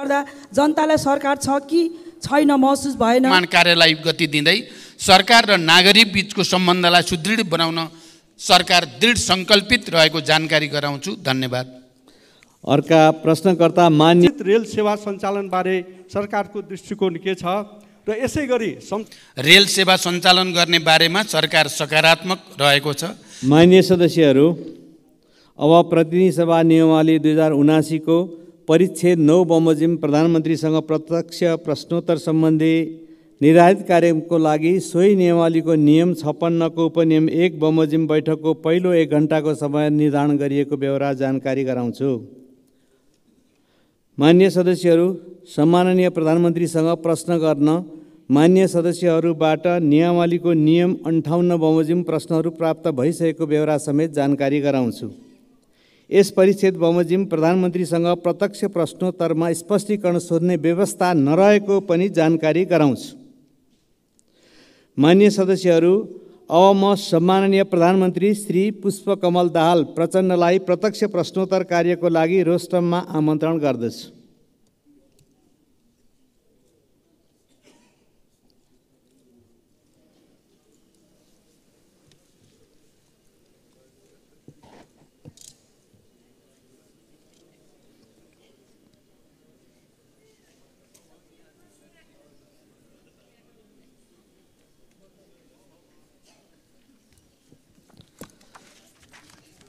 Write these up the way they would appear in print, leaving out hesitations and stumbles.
गर्दा जनतालाई सरकार छ कि छैन महसुस भएन। निर्माण कार्यलाई गति दिँदै सरकार र नागरिक बीचको सम्बन्धलाई सुदृढ बनाउन सरकार दृढ सङ्कल्पित रहेको जानकारी गराउँछु। धन्यवाद। अर्का प्रश्नकर्ता मान्य रेल सेवा सञ्चालनबारे सरकारको दृष्टिकोण के छ र यसै गरी रेल सेवा सञ्चालन गर्ने बारेमा सरकार सकारात्मक रहेको छ। मान्य सदस्यहरू, अब प्रतिनिधि सभा नियमावली 2079 को परिच्छेद 9 बमोजिम प्रधानमन्त्रीसँग प्रत्यक्ष प्रश्नोत्तर सम्बन्धी निर्धारित कार्यक्रमको लागि सोही नियमावलीको नियम 56 को उपनियम 1 बमोजिम बैठकको पहिलो 1 घण्टाको समय निर्धारण गरिएको बेहोरा जानकारी गराउँछु। मान्य सदस्यहरू, सम्माननीय प्रधानमन्त्रीसँग प्रश्न गर्न मान्य सदस्यहरूबाट नियमावलीको नियम 58 बमोजिम प्रश्नहरू प्राप्त भइसकेको बेहोरा समेत जानकारी गराउँछु। यस परिच्छेद बमोजिम प्रधानमन्त्रीसँग प्रत्यक्ष प्रश्नोत्तरमा स्पष्टीकरण सोध्ने व्यवस्था नरहेको पनि जानकारी गराउँछु। मान्य सदस्यहरू, अब म सम्माननीय प्रधानमन्त्री श्री पुष्पकमल दाहाल प्रचण्डलाई प्रत्यक्ष प्रश्नोत्तर कार्यको लागि रोस्टममा आमन्त्रण गर्दछु।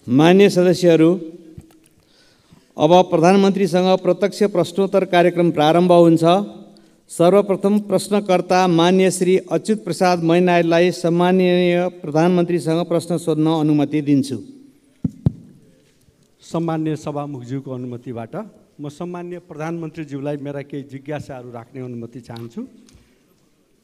मान्य सदस्यहरू, अब प्रधानमन्त्रीसँग प्रत्यक्ष प्रश्नोत्तर कार्यक्रम प्रारम्भ हुन्छ। सर्वप्रथम प्रश्नकर्ता मान्य श्री अच्युत प्रसाद मैनालीलाई सम्माननीय प्रधानमन्त्रीसँग प्रश्न सोध्न अनुमति दिन्छु। सम्मान्य सभामुखज्यूको अनुमतिबाट म सम्मान्य प्रधानमन्त्रीज्यूलाई मेरा केही जिज्ञासाहरू राख्ने अनुमति चाहन्छु।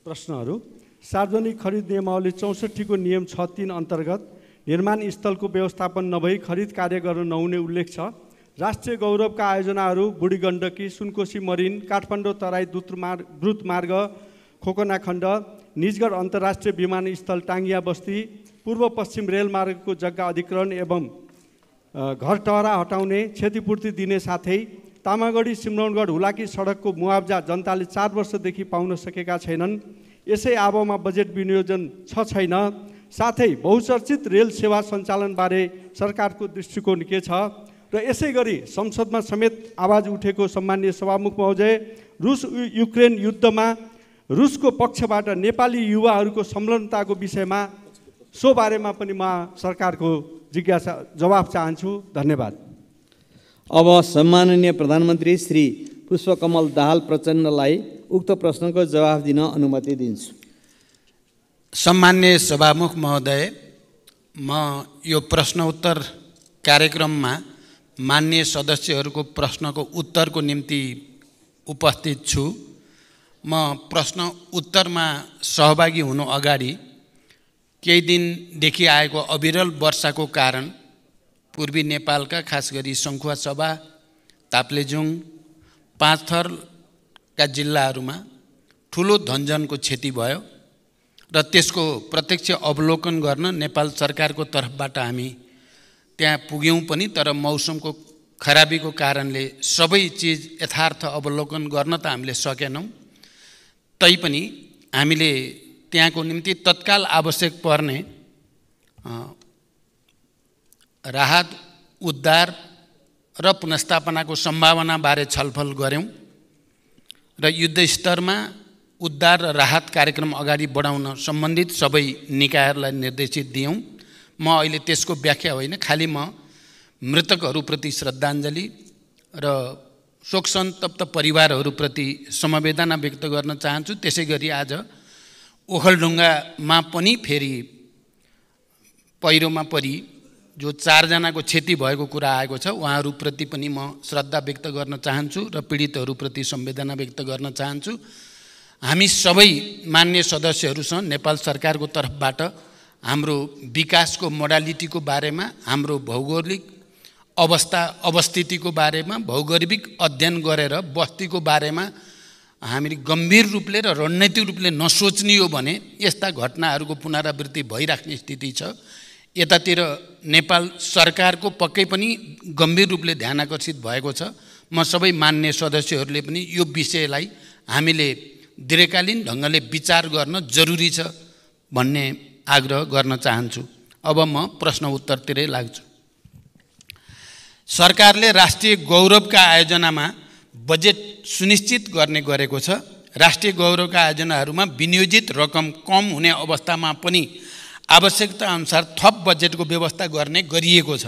प्रश्नहरू: सार्वजनिक खरिद नियमावली 64 को नियम 6(3) अन्तर्गत निर्माण स्थलको व्यवस्थापन नभई खरिद कार्य गर्न नहुने उल्लेख छ। राष्ट्रिय गौरवका आयोजनाहरू बुढी गण्डकी, सुनकोशी मरिन, काठमाडौँ तराई द्रुत मार्ग, खोकना खण्ड, निजगढ अन्तर्राष्ट्रिय विमानस्थल टाङ्गिया बस्ती, पूर्व पश्चिम रेलमार्गको जग्गा अधिग्रहण एवं घर टहरा हटाउने, क्षतिपूर्ति दिने साथै तामागढी सिमरौनगढ हुलाकी सडकको मुआब्जा जनताले 4 वर्षदेखि पाउन सकेका छैनन्। यसै आबोमा बजेट विनियोजन छैन। साथै बहुचर्चित रेल सेवा सञ्चालनबारे सरकारको दृष्टिकोण के छ र यसै गरी संसदमा समेत आवाज उठेको सम्माननीय सभामुख महोदय, रुस युक्रेन युद्धमा रुसको पक्षबाट नेपाली युवाहरूको संलग्नताको विषयमा सो बारेमा पनि म सरकारको जिज्ञासा जवाफ चाहन्छु। धन्यवाद। अब सम्माननीय प्रधानमन्त्री श्री पुष्पकमल दाहाल प्रचण्डलाई उक्त प्रश्नको जवाफ दिन अनुमति दिन्छु। सम्मान्य सभामुख महोदय, म यो प्रश्न उत्तर कार्यक्रममा मान्य सदस्यहरूको प्रश्नको उत्तरको निम्ति उपस्थित छु। म प्रश्न उत्तरमा सहभागी हुनु अगाडि केही दिनदेखि आएको अविरल वर्षाको कारण पूर्वी नेपालका खास गरी सङ्खुवासभा, ताप्लेजुङ, पाँचथरका जिल्लाहरूमा ठुलो धनजनको क्षति भयो र त्यसको प्रत्यक्ष अवलोकन गर्न नेपाल सरकारको तर्फबाट हामी त्यहाँ पुग्यौँ पनि, तर मौसमको खराबीको कारणले सबै चिज यथार्थ अवलोकन गर्न त हामीले सकेनौँ। तैपनि हामीले त्यहाँको निम्ति तत्काल आवश्यक पर्ने राहत, उद्धार र पुनर्स्थापनाको सम्भावनाबारे छलफल गऱ्यौँ र युद्ध स्तरमा उद्धार र राहत कार्यक्रम अगाडि बढाउन सम्बन्धित सबै निकायहरूलाई निर्देशित दियौँ। म अहिले त्यसको व्याख्या होइन, खालि म मृतकहरूप्रति श्रद्धाञ्जली र शोक सन्तप्त परिवारहरूप्रति समवेदना व्यक्त गर्न चाहन्छु। त्यसै गरी आज ओखलढुङ्गामा पनि फेरि पहिरोमा परि जो 4 जनाको क्षति भएको कुरा आएको छ, उहाँहरूप्रति पनि म श्रद्धा व्यक्त गर्न चाहन्छु र पीडितहरूप्रति संवेदना व्यक्त गर्न चाहन्छु। हामी सबै मान्य सदस्यहरूसँग नेपाल सरकारको तर्फबाट हाम्रो विकासको मोडालिटीको बारेमा, हाम्रो भौगोलिक अवस्थितिको बारेमा भौगोलिक अध्ययन गरेर बस्तीको बारेमा हामीले गम्भीर रूपले र रणनीतिक रूपले नसोच्ने हो भने यस्ता घटनाहरूको पुनरावृत्ति भइराख्ने स्थिति छ। यतातिर नेपाल सरकारको पक्कै पनि गम्भीर रूपले ध्यान आकर्षित भएको छ। म सबै मान्य सदस्यहरूले पनि यो विषयलाई हामीले दीर्घकालीन ढङ्गले विचार गर्न जरुरी छ भन्ने आग्रह गर्न चाहन्छु। अब म प्रश्न उत्तरतिरै लाग्छु। सरकारले राष्ट्रिय गौरवका आयोजनामा बजेट सुनिश्चित गर्ने गरेको छ। राष्ट्रिय गौरवका आयोजनाहरूमा विनियोजित रकम कम हुने अवस्थामा पनि आवश्यकता अनुसार थप बजेटको व्यवस्था गर्ने गरिएको छ।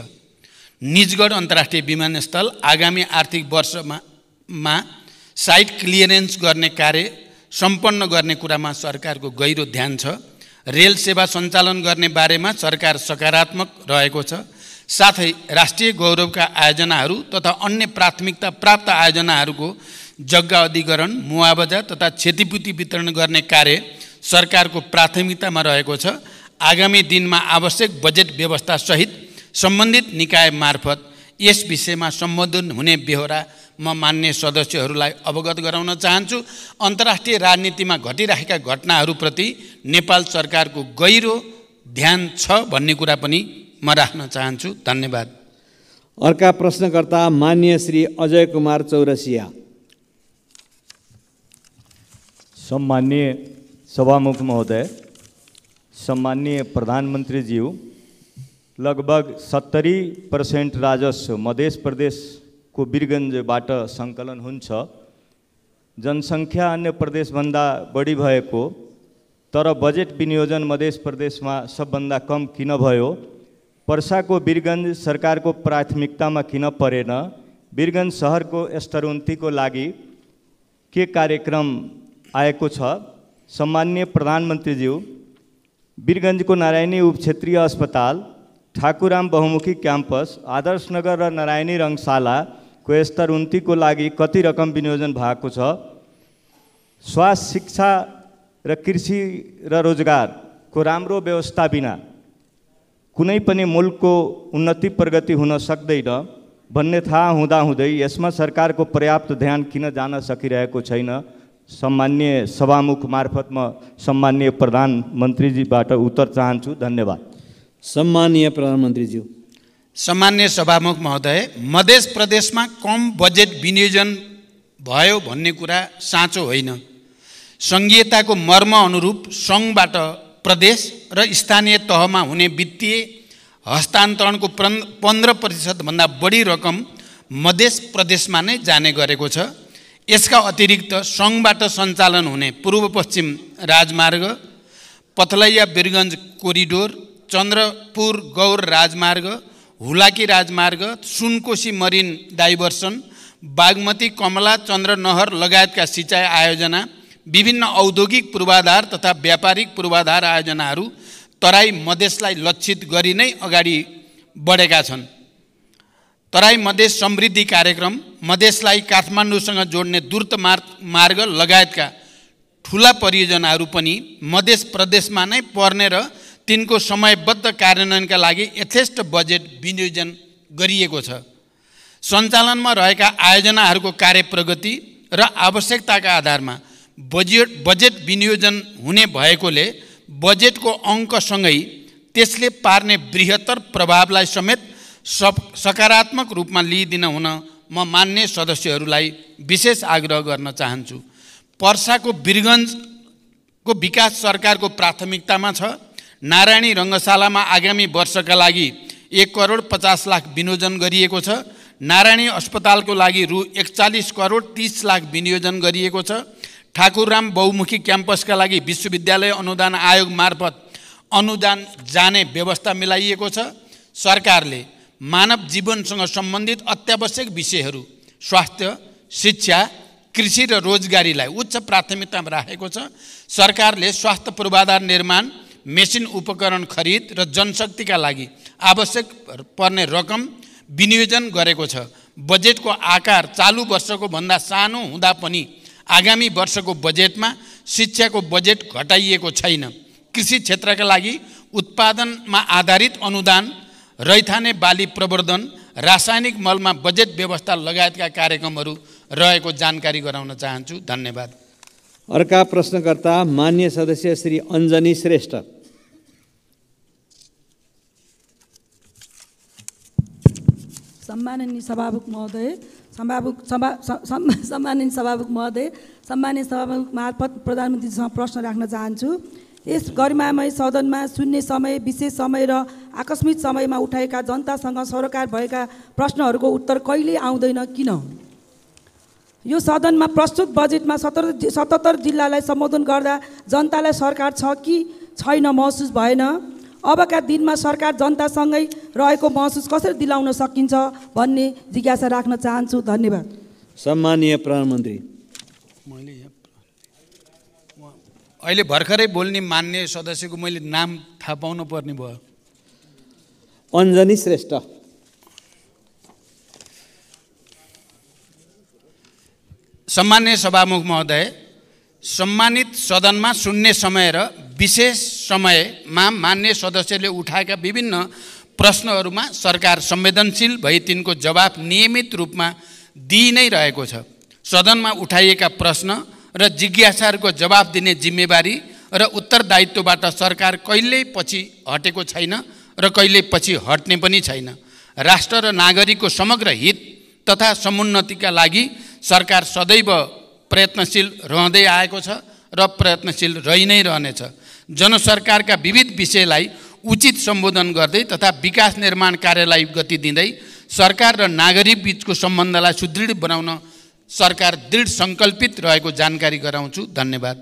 निजगढ अन्तर्राष्ट्रिय विमानस्थल आगामी आर्थिक वर्षमा साइट क्लियरेन्स गर्ने कार्य सम्पन्न गर्ने कुरामा सरकारको गहिरो ध्यान छ। रेल सेवा सञ्चालन गर्ने बारेमा सरकार सकारात्मक रहेको छ। साथै राष्ट्रिय गौरवका आयोजनाहरू तथा अन्य प्राथमिकता प्राप्त आयोजनाहरूको जग्गा अधिग्रहण, मुआवजा तथा क्षतिपूर्ति वितरण गर्ने कार्य सरकारको प्राथमिकतामा रहेको छ। आगामी दिनमा आवश्यक बजेट व्यवस्था सहित सम्बन्धित निकाय मार्फत यस विषयमा सम्बोधन हुने बेहोरा म मान्य सदस्यहरूलाई अवगत गराउन चाहन्छु। अन्तर्राष्ट्रिय राजनीतिमा घटिरहेका घटनाहरूप्रति नेपाल सरकारको गहिरो ध्यान छ भन्ने कुरा पनि म राख्न चाहन्छु। धन्यवाद। अर्का प्रश्नकर्ता मान्य श्री अजय कुमार चौरसिया। सम्मान्य सभामुख महोदय, सम्मान्य प्रधानमन्त्रीज्यू, लगभग 70% राजस्व मध्य प्रदेशको वीरगञ्जबाट सङ्कलन हुन्छ। जनसङ्ख्या अन्य प्रदेशभन्दा बढी भएको तर बजेट विनियोजन मध्य प्रदेशमा सबभन्दा कम किन भयो? पर्साको वीरगञ्ज सरकारको प्राथमिकतामा किन परेन? वीरगञ्ज सहरको स्तर उन्नतिको लागि के कार्यक्रम आएको छ? सम्मान्य प्रधानमन्त्रीज्यू, वीरगञ्जको नारायणी उपक्षेत्रीय अस्पताल, ठाकुराम बहुमुखी क्याम्पस, आदर्श नगर र नारायणी रङशालाको स्तर उन्नतिको लागि कति रकम विनियोजन भएको छ? स्वास्थ्य, शिक्षा र कृषि र रोजगारको राम्रो व्यवस्था बिना कुनै पनि मुलुकको उन्नति प्रगति हुन सक्दैन भन्ने थाहा हुँदाहुँदै यसमा सरकारको पर्याप्त ध्यान किन जान सकिरहेको छैन? सम्मान्य सभामुख मार्फत म सम्मान्य प्रधानमन्त्रीजीबाट उत्तर चाहन्छु। धन्यवाद। सम्मानीय प्रधानमन्त्रीज्यू। सम्मान्य सभामुख महोदय, मध्य प्रदेशमा कम बजेट विनियोजन भयो भन्ने कुरा साँचो होइन। सङ्घीयताको मर्म अनुरूप सङ्घबाट प्रदेश र स्थानीय तहमा हुने वित्तीय हस्तान्तरणको 15% भन्दा बढी रकम मध्य प्रदेशमा नै जाने गरेको छ। यसका अतिरिक्त सङ्घबाट सञ्चालन हुने पूर्व पश्चिम राजमार्ग, पथलैया वीरगञ्ज कोरिडोर, चन्द्रपुर गौर राजमार्ग, हुलाकी राजमार्ग, सुनकोशी मरिन डाइभर्सन, बागमती कमला चन्द्र नहर लगायतका सिँचाइ आयोजना, विभिन्न औद्योगिक पूर्वाधार तथा व्यापारिक पूर्वाधार आयोजनाहरू तराई मधेसलाई लक्षित गरी नै अगाडि बढेका छन्। तराई मधेस समृद्धि कार्यक्रम, मधेसलाई काठमाडौँसँग जोड्ने द्रुत मार्ग लगायतका ठुला परियोजनाहरू पनि मध्य प्रदेशमा नै पर्ने र तिनको समयबद्ध कार्यान्वयनका लागि यथेष्ट बजेट विनियोजन गरिएको छ। सञ्चालनमा रहेका आयोजनाहरूको कार्य प्रगति र आवश्यकताका आधारमा बजेट विनियोजन हुने भएकोले बजेटको अङ्कसँगै त्यसले पार्ने बृहत्तर प्रभावलाई समेत सकारात्मक रूपमा लिइदिन हुन म मान्य सदस्यहरूलाई विशेष आग्रह गर्न चाहन्छु। पर्साको वीरगञ्जको विकास सरकारको प्राथमिकतामा छ। नारायणी रङ्गशालामा आगामी वर्षका लागि 1,50,00,000 विनियोजन गरिएको छ। नारायणी अस्पतालको लागि रु 41,30,00,000 विनियोजन गरिएको छ। ठाकुरराम बहुमुखी क्याम्पसका लागि विश्वविद्यालय अनुदान आयोग मार्फत अनुदान जाने व्यवस्था मिलाइएको छ। सरकारले मानव जीवनसँग सम्बन्धित अत्यावश्यक विषयहरू स्वास्थ्य, शिक्षा, कृषि र रोजगारीलाई उच्च प्राथमिकतामा राखेको छ। सरकारले स्वास्थ्य पूर्वाधार निर्माण, मेसिन उपकरण खरिद र जनशक्तिका लागि आवश्यक पर्ने रकम विनियोजन गरेको छ। बजेटको आकार चालु वर्षको भन्दा सानो हुँदा पनि आगामी वर्षको बजेटमा शिक्षाको बजेट घटाइएको छैन। कृषि क्षेत्रका लागि उत्पादनमा आधारित अनुदान, रैथाने बाली प्रवर्धन, रासायनिक मलमा बजेट व्यवस्था लगायतका कार्यक्रमहरू रहेको जानकारी गराउन चाहन्छु। धन्यवाद। अर्का प्रश्नकर्ता मान्य सदस्य श्री अञ्जनी श्रेष्ठ। सम्माननीय सभामुख महोदय, सम्मानित सभामुख महोदय, सम्मानित सभामुख मार्फत प्रधानमन्त्रीसँग प्रश्न राख्न चाहन्छु। यस गरिमामय सदनमा शून्य समय, विशेष समय र आकस्मिक समयमा उठाएका जनतासँग सरोकार भएका प्रश्नहरूको उत्तर कहिले आउँदैन, किन? यो सदनमा प्रस्तुत बजेटमा 77 जिल्लालाई सम्बोधन गर्दा जनतालाई सरकार छ कि छैन महसुस भएन। अबका दिनमा सरकार जनतासँगै रहेको महसुस कसरी दिलाउन सकिन्छ भन्ने जिज्ञासा राख्न चाहन्छु। धन्यवाद। सम्मानीय प्रधानमन्त्री। अहिले भर्खरै बोल्ने मान्य सदस्यको मैले नाम थाहा पाउनु पर्ने भयो। अञ्जनी श्रेष्ठ। सम्मान्य सभामुख महोदय, सम्मानित सदनमा शून्य समय र विशेष समयमा मान्य सदस्यले उठाएका विभिन्न प्रश्नहरूमा सरकार संवेदनशील भई तिनको जवाब नियमित रूपमा दिइ नै रहेको छ। सदनमा उठाइएका प्रश्न र जिज्ञासाहरूको जवाब दिने जिम्मेवारी र उत्तरदायित्वबाट सरकार कहिल्यै पछि हटेको छैन र कहिल्यै पछि हट्ने पनि छैन। राष्ट्र र नागरिकको समग्र हित तथा समुन्नतिका लागि सरकार सदैव प्रयत्नशील रहँदै आएको छ र प्रयत्नशील रहि नै रहनेछ। जनसरकारका विविध विषयलाई उचित सम्बोधन गर्दै तथा विकास निर्माण कार्यलाई गति दिँदै सरकार र नागरिक बीचको सम्बन्धलाई सुदृढ बनाउन सरकार दृढ सङ्कल्पित रहेको जानकारी गराउँछु। धन्यवाद।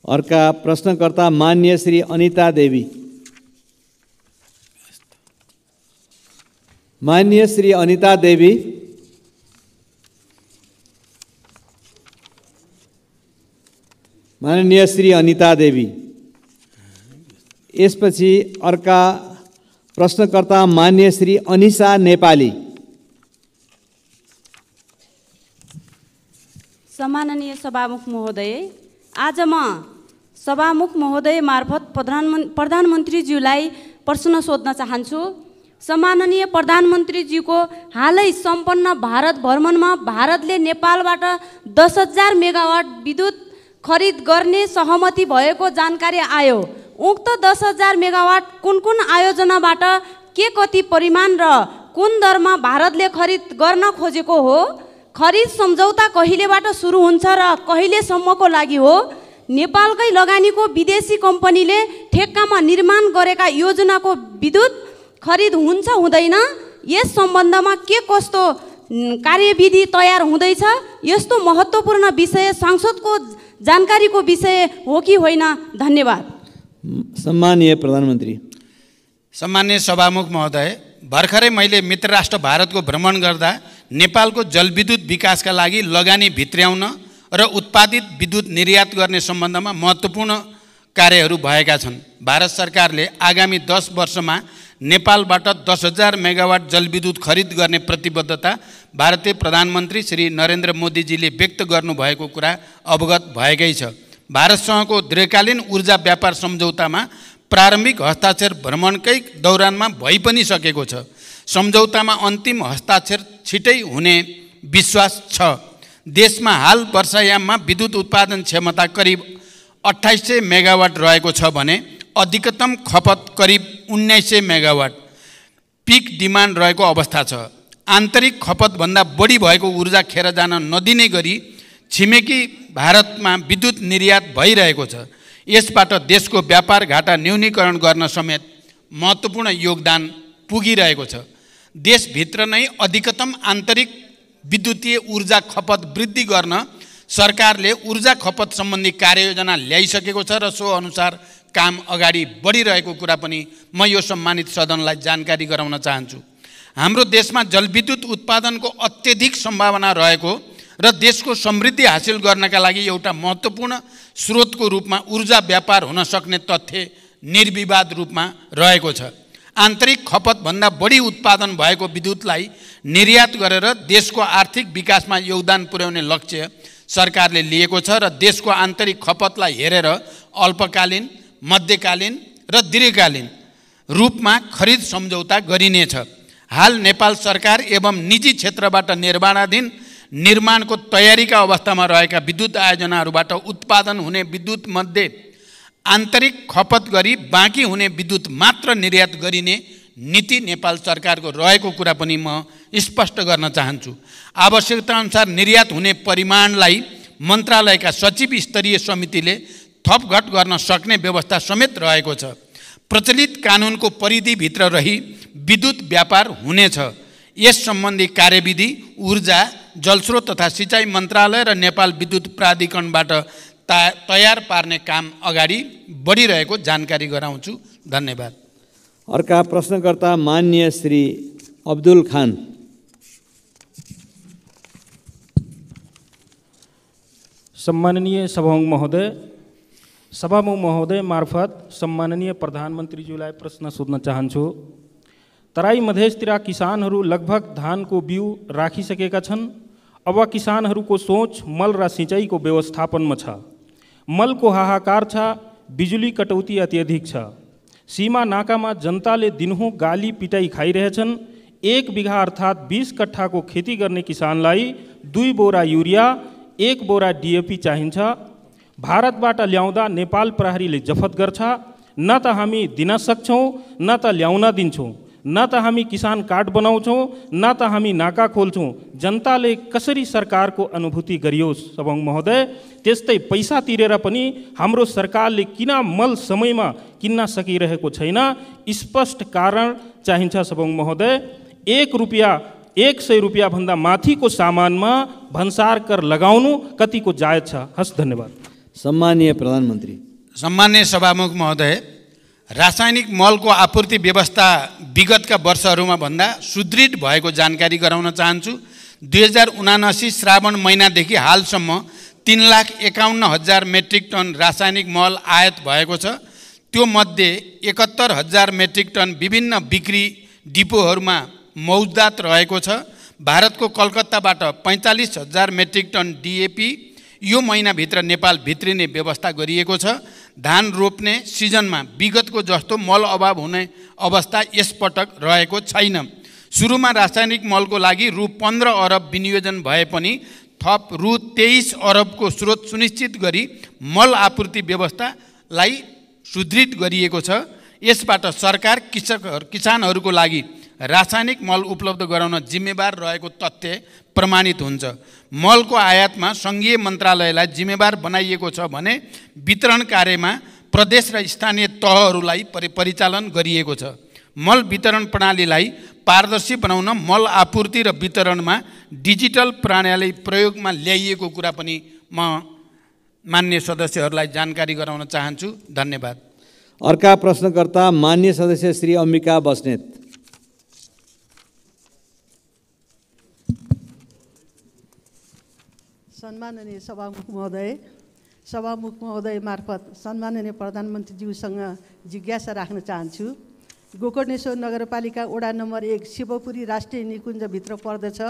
अर्का प्रश्नकर्ता मान्य श्री अनिता देवी। मान्य श्री अनिता देवी। माननीय श्री अनिता देवी। यसपछि अर्का प्रश्नकर्ता मान्य श्री अनिशा नेपाली। सम्माननीय सभामुख महोदय, आज म सभामुख महोदय मार्फत प्रधानमन्त्रीज्यूलाई प्रश्न सोध्न चाहन्छु। सम्माननीय प्रधानमन्त्रीज्यूको हालै सम्पन्न भारत भ्रमणमा भारतले नेपालबाट 10,000 मेगावाट विद्युत खरिद गर्ने सहमति भएको जानकारी आयो। उक्त 10,000 मेगावाट कुन कुन आयोजनाबाट के कति परिमाण र कुन दरमा भारतले खरिद गर्न खोजेको हो? खरिद सम्झौता कहिलेबाट सुरु हुन्छ र कहिलेसम्मको लागि हो? नेपालकै लगानीको विदेशी कम्पनीले ठेक्कामा निर्माण गरेका योजनाको विद्युत खरिद हुन्छ हुँदैन? यस सम्बन्धमा के कस्तो कार्यविधि तयार हुँदैछ? यस्तो महत्त्वपूर्ण विषय संसदको जानकारीको विषय हो कि होइन? धन्यवाद। सम्मानीय प्रधानमन्त्री। सम्मान्य सभामुख महोदय, भर्खरै मैले मित्र राष्ट्र भारतको भ्रमण गर्दा नेपालको जलविद्युत विकासका लागि लगानी भित्र्याउन र उत्पादित विद्युत निर्यात गर्ने सम्बन्धमा महत्त्वपूर्ण कार्यहरू भएका छन्। भारत सरकारले आगामी 10 वर्षमा नेपालबाट 10,000 मेगावाट जलविद्युत खरिद गर्ने प्रतिबद्धता भारतीय प्रधानमन्त्री श्री नरेन्द्र मोदीजीले व्यक्त गर्नुभएको कुरा अवगत भएकै छ। भारतसँगको दीर्घकालीन ऊर्जा व्यापार सम्झौतामा प्रारम्भिक हस्ताक्षर भ्रमणकै दौरानमा भइ पनि सकेको छ। सम्झौतामा अन्तिम हस्ताक्षर छिटै हुने विश्वास छ। देशमा हाल वर्षायाममा विद्युत उत्पादन क्षमता करिब 2800 मेगावाट रहेको छ भने अधिकतम खपत करिब 1900 मेगावाट पिक डिमान्ड रहेको अवस्था छ। आन्तरिक खपतभन्दा बढी भएको ऊर्जा खेर जान नदिने गरी छिमेकी भारतमा विद्युत निर्यात भइरहेको छ। यसबाट देशको व्यापार घाटा न्यूनीकरण गर्न समेत महत्त्वपूर्ण योगदान पुगिरहेको छ। देशभित्र नै अधिकतम आन्तरिक विद्युतीय ऊर्जा खपत वृद्धि गर्न सरकारले ऊर्जा खपत सम्बन्धी कार्ययोजना ल्याइसकेको छ र सो अनुसार काम अगाडि बढिरहेको कुरा पनि म यो सम्मानित सदनलाई जानकारी गराउन चाहन्छु। हाम्रो देशमा जलविद्युत उत्पादनको अत्यधिक सम्भावना रहेको र देशको समृद्धि हासिल गर्नका लागि एउटा महत्त्वपूर्ण स्रोतको रूपमा ऊर्जा व्यापार हुन सक्ने तथ्य निर्विवाद रूपमा रहेको छ। आन्तरिक खपतभन्दा बढी उत्पादन भएको विद्युतलाई निर्यात गरेर देशको आर्थिक विकासमा योगदान पुर्याउने लक्ष्य सरकारले लिएको छ र देशको आन्तरिक खपतलाई हेरेर अल्पकालीन, मध्यकालीन र दीर्घकालीन रूपमा खरिद सम्झौता गरिनेछ। हाल नेपाल सरकार एवं निजी क्षेत्रबाट निर्माणाधीन निर्माणको तयारीका अवस्थामा रहेका विद्युत आयोजनाहरूबाट उत्पादन हुने विद्युत मध्ये आन्तरिक खपत गरी बाँकी हुने विद्युत मात्र निर्यात गरिने नीति नेपाल सरकारको रहेको कुरा पनि म स्पष्ट गर्न चाहन्छु। आवश्यकताअनुसार निर्यात हुने परिमाणलाई मन्त्रालयका सचिव स्तरीय समितिले थपघट गर्न सक्ने व्यवस्था समेत रहेको छ। प्रचलित कानुनको परिधिभित्र रही विद्युत व्यापार हुनेछ। यस सम्बन्धी कार्यविधि ऊर्जा, जलस्रोत तथा सिँचाइ मन्त्रालय र नेपाल विद्युत प्राधिकरणबाट तयार पार्ने काम अगाडि बढिरहेको जानकारी गराउँछु। धन्यवाद। अर्का प्रश्नकर्ता माननीय श्री अब्दुल खान। सम्माननीय सभामुख महोदय मार्फत सम्माननीय प्रधानमन्त्रीज्यूलाई प्रश्न सोध्न चाहन्छु। तराई मधेसतिर किसानहरू लगभग धानको बिउ राखिसकेका छन्। अब किसानहरूको सोच मल र सिँचाइको व्यवस्थापनमा छ। मलको हाहाकार छ, बिजुली कटौती अत्यधिक छ। सीमा नाकामा जनताले दिनहुँ गाली पिटाई खाइरहेछन्। 1 बिघा अर्थात् 20 कट्ठाको खेती गर्ने किसानलाई 2 बोरा युरिया, 1 बोरा DAP चाहिन्छ। भारतबाट ल्याउँदा नेपाल प्रहरीले जफत गर्छ। न त हामी दिन सक्छौँ, न त ल्याउन दिन्छौँ, न त हामी किसान कार्ड बनाउँछौँ, न त हामी नाका खोल्छौँ। जनताले कसरी सरकारको अनुभूति गरियोस् सभामुख महोदय? त्यस्तै पैसा तिरेर पनि हाम्रो सरकारले किन मल समयमा किन्न सकिरहेको छैन? स्पष्ट कारण चाहिन्छ सभामुख महोदय। 100 रुपियाँ भन्दा माथिको सामानमा भन्सार कर लगाउनु कतिको जायज छ? हस्, धन्यवाद। सम्माननीय प्रधानमन्त्री। सम्माननीय सभामुख महोदय, रासायनिक मलको आपूर्ति व्यवस्था विगतका वर्षहरूमा भन्दा सुदृढ भएको जानकारी गराउन चाहन्छु। 2079 श्रावण महिनादेखि हालसम्म 3,51,000 मेट्रिक टन रासायनिक मल आयात भएको छ। त्यो मध्ये 71,000 मेट्रिक टन विभिन्न बिक्री डिपोहरूमा मौजदात रहेको छ। भारतको कलकत्ताबाट 45,000 मेट्रिक टन DAP यो महिनाभित्र नेपाल भित्रिने व्यवस्था गरिएको छ। धान रोप्ने सिजनमा विगतको जस्तो मल अभाव हुने अवस्था यसपटक रहेको छैन। सुरुमा रासायनिक मलको लागि रु 15 अरब विनियोजन भए पनि थप रु 23 अरबको स्रोत सुनिश्चित गरी मल आपूर्ति व्यवस्थालाई सुदृढ गरिएको छ। यसबाट सरकार किसानहरूको लागि रासायनिक मल उपलब्ध गराउन जिम्मेवार रहेको तथ्य प्रमाणित हुन्छ। मलको आयातमा सङ्घीय मन्त्रालयलाई जिम्मेवार बनाइएको छ भने वितरण कार्यमा प्रदेश र स्थानीय तहहरूलाई परिचालन गरिएको छ। मल वितरण प्रणालीलाई पारदर्शी बनाउन मल आपूर्ति र वितरणमा डिजिटल प्रणाली प्रयोगमा ल्याइएको कुरा पनि म मान्य सदस्यहरूलाई जानकारी गराउन चाहन्छु। धन्यवाद। अर्का प्रश्नकर्ता मान्य सदस्य श्री अम्बिका बस्नेत। सम्माननीय सभामुख महोदय मार्फत सम्माननीय प्रधानमन्त्रीज्यूसँग जिज्ञासा राख्न चाहन्छु। गोकर्णेश्वर नगरपालिका वडा नम्बर 1 शिवपुरी राष्ट्रिय निकुञ्जभित्र पर्दछ।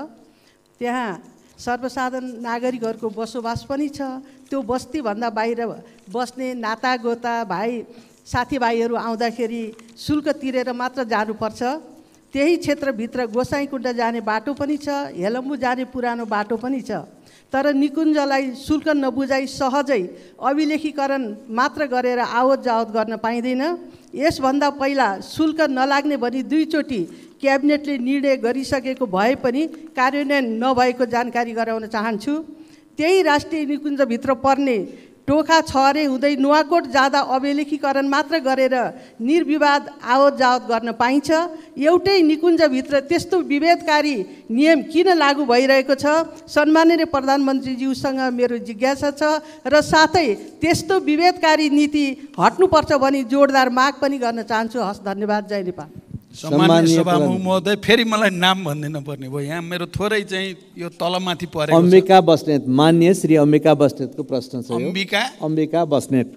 त्यहाँ सर्वसाधारण नागरिकहरूको बसोबास पनि छ। त्यो बस्तीभन्दा बाहिर बस्ने नातागोता भाइ साथीभाइहरू आउँदाखेरि शुल्क तिरेर मात्र जानुपर्छ। त्यही क्षेत्रभित्र गोसाइँकुण्ड जाने बाटो पनि छ, हेलम्बु जाने पुरानो बाटो पनि छ। तर निकुञ्जलाई शुल्क नबुझाइ सहजै अभिलेखीकरण मात्र गरेर आवत जावत गर्न पाइँदैन। यसभन्दा पहिला शुल्क नलाग्ने भनी 2 चोटि क्याबिनेटले निर्णय गरिसकेको भए पनि कार्यान्वयन नभएको जानकारी गराउन चाहन्छु। त्यही राष्ट्रिय निकुञ्जभित्र पर्ने टोखा छहरे हुँदै नुवाकोट जाँदा अभिलेखीकरण मात्र गरेर निर्विवाद आवत जावत गर्न पाइन्छ। एउटै निकुञ्जभित्र त्यस्तो विभेदकारी नियम किन लागू भइरहेको छ? सम्माननीय प्रधानमन्त्रीज्यूसँग मेरो जिज्ञासा छ र साथै त्यस्तो विभेदकारी नीति हट्नुपर्छ भनी जोडदार माग पनि गर्न चाहन्छु। हस्, धन्यवाद। जय नेपाल। सम्माननीय सभामुख महोदय, फेरि मलाई नाम भनिदिनु पर्ने भयो। यहाँ मेरो थोरै चाहिँ यो तलमाथि परेको छ। अम्बिका बस्नेत। मान्य श्री अम्बिका बस्नेतको प्रश्न छ। अम्बिका बस्नेत।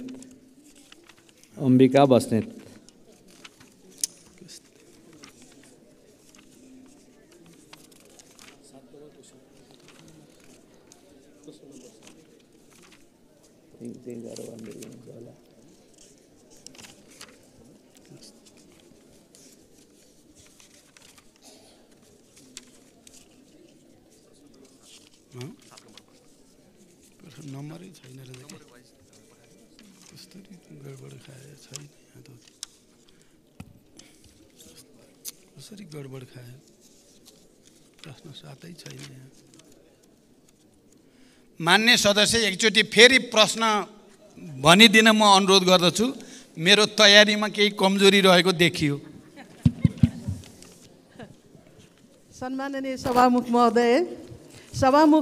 नम्बरै छैन रहेछ। कस्तो गडबड खाए छैन। कसरी गडबड खायो प्रश्न साथै छैन यहाँ। मान्य सदस्य एकचोटि फेरि प्रश्न भनिदिन म अनुरोध गर्दछु। मेरो तयारीमा केही कमजोरी रहेको देखियो। सम्माननीय सभामुख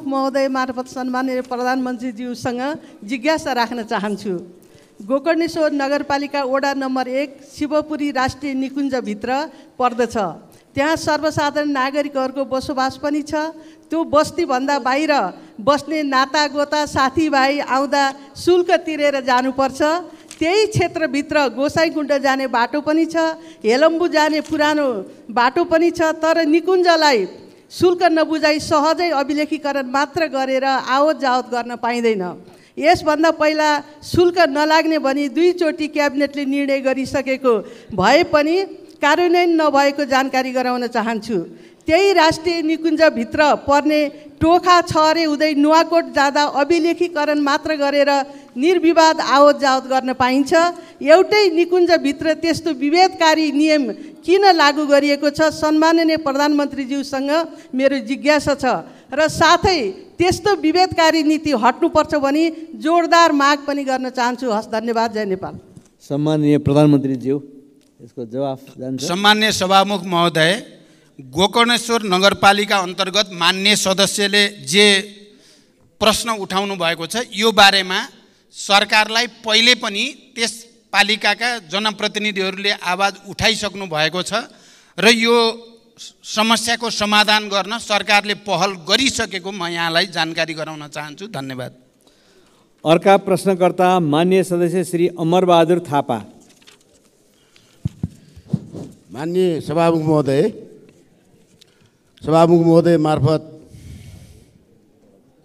महोदय मार्फत सम्माननीय प्रधानमन्त्रीज्यूसँग जिज्ञासा राख्न चाहन्छु। गोकर्णेश्वर नगरपालिका वडा नम्बर 1 शिवपुरी राष्ट्रिय निकुञ्जभित्र पर्दछ। त्यहाँ सर्वसाधारण नागरिकहरूको बसोबास पनि छ। त्यो बस्तीभन्दा बाहिर बस्ने नातागोता साथीभाइ आउँदा शुल्क तिरेर जानुपर्छ। त्यही क्षेत्रभित्र गोसाइँकुण्ड जाने बाटो पनि छ, हेलम्बु जाने पुरानो बाटो पनि छ। तर निकुञ्जलाई शुल्क नबुझाइ सहजै अभिलेखीकरण मात्र गरेर आवत जावत गर्न पाइँदैन। यसभन्दा पहिला शुल्क नलाग्ने भनी 2 चोटि क्याबिनेटले निर्णय गरिसकेको भए पनि कार्यान्वयन नभएको जानकारी गराउन चाहन्छु। त्यही राष्ट्रिय निकुञ्जभित्र पर्ने टोखा छहरे हुँदै नुवाकोट जाँदा अभिलेखीकरण मात्र गरेर निर्विवाद आवत जावत गर्न पाइन्छ। एउटै निकुञ्जभित्र त्यस्तो विभेदकारी नियम किन लागू गरिएको छ? सम्माननीय प्रधानमन्त्रीज्यूसँग मेरो जिज्ञासा छ र साथै त्यस्तो विभेदकारी नीति हट्नुपर्छ भनी जोरदार माग पनि गर्न चाहन्छु। हस्, धन्यवाद। जय नेपाल। सम्माननीय प्रधानमन्त्रीज्यू यसको जवाफ जान्छ। सम्मान्य सभामुख महोदय, गोकर्णेश्वर नगरपालिका अन्तर्गत मान्य सदस्यले जे प्रश्न उठाउनु भएको छ यो बारेमा सरकारलाई पहिले पनि त्यस पालिकाका जनप्रतिनिधिहरूले आवाज उठाइसक्नु भएको छ र यो समस्याको समाधान गर्न सरकारले पहल गरिसकेको म यहाँलाई जानकारी गराउन चाहन्छु। धन्यवाद। अर्का प्रश्नकर्ता मान्य सदस्य श्री अमरबहादुर थापा। माननीय सभामुख महोदय मार्फत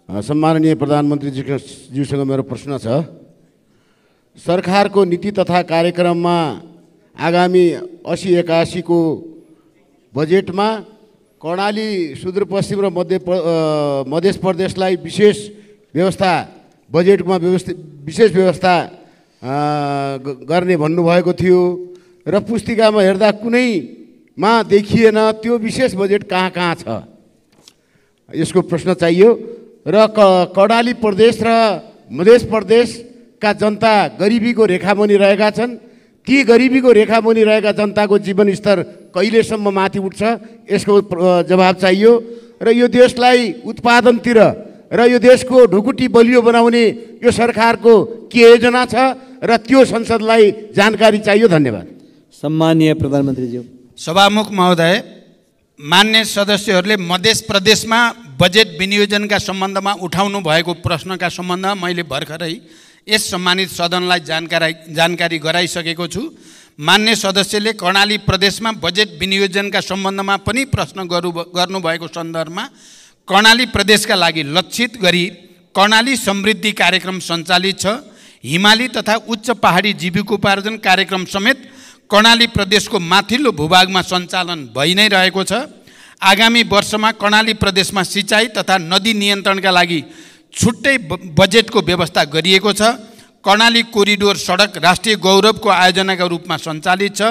सम्माननीय प्रधानमन्त्रीज्यूसँग मेरो प्रश्न छ। सरकारको नीति तथा कार्यक्रममा आगामी 80-81 को बजेटमा कर्णाली सुदूरपश्चिम र मध्य प्रदेशलाई विशेष व्यवस्था गर्ने भन्नुभएको थियो र पुस्तिकामा हेर्दा कुनैमा देखिएन त्यो विशेष बजेट कहाँ छ, यसको प्रश्न चाहियो। र कर्णाली प्रदेश र मध्य प्रदेशका जनता गरिबीको रेखामुनि रहेका छन्। ती गरिबीको रेखामुनि रहेका जनताको जीवनस्तर कहिलेसम्म माथि उठ्छ, यसको जवाब चाहियो। र यो देशलाई उत्पादनतिर र यो देशको ढुकुटी बलियो बनाउने यो सरकारको के योजना छ र त्यो संसदलाई जानकारी चाहियो। धन्यवाद। सम्माननीय प्रधानमन्त्रीज्यू। सभामुख महोदय, मान्य सदस्यहरूले मध्य प्रदेशमा बजेट विनियोजनका सम्बन्धमा उठाउनु भएको प्रश्नका सम्बन्धमा मैले भर्खरै यस सम्मानित सदनलाई जानकारी गराइसकेको छु। मान्य सदस्यले कर्णाली प्रदेशमा बजेट विनियोजनका सम्बन्धमा पनि प्रश्न गर्नुभएको सन्दर्भमा कर्णाली प्रदेशका लागि लक्षित गरी कर्णाली समृद्धि कार्यक्रम सञ्चालित छ। हिमाली तथा उच्च पहाडी जीविकोपार्जन कार्यक्रम समेत कर्णाली प्रदेशको माथिल्लो भूभागमा सञ्चालन भइ नै रहेको छ। आगामी वर्षमा कर्णाली प्रदेशमा सिँचाइ तथा नदी नियन्त्रणका लागि छुट्टै बजेटको व्यवस्था गरिएको छ। कर्णाली कोरिडोर सडक राष्ट्रिय गौरवको आयोजनाका रूपमा सञ्चालित छ।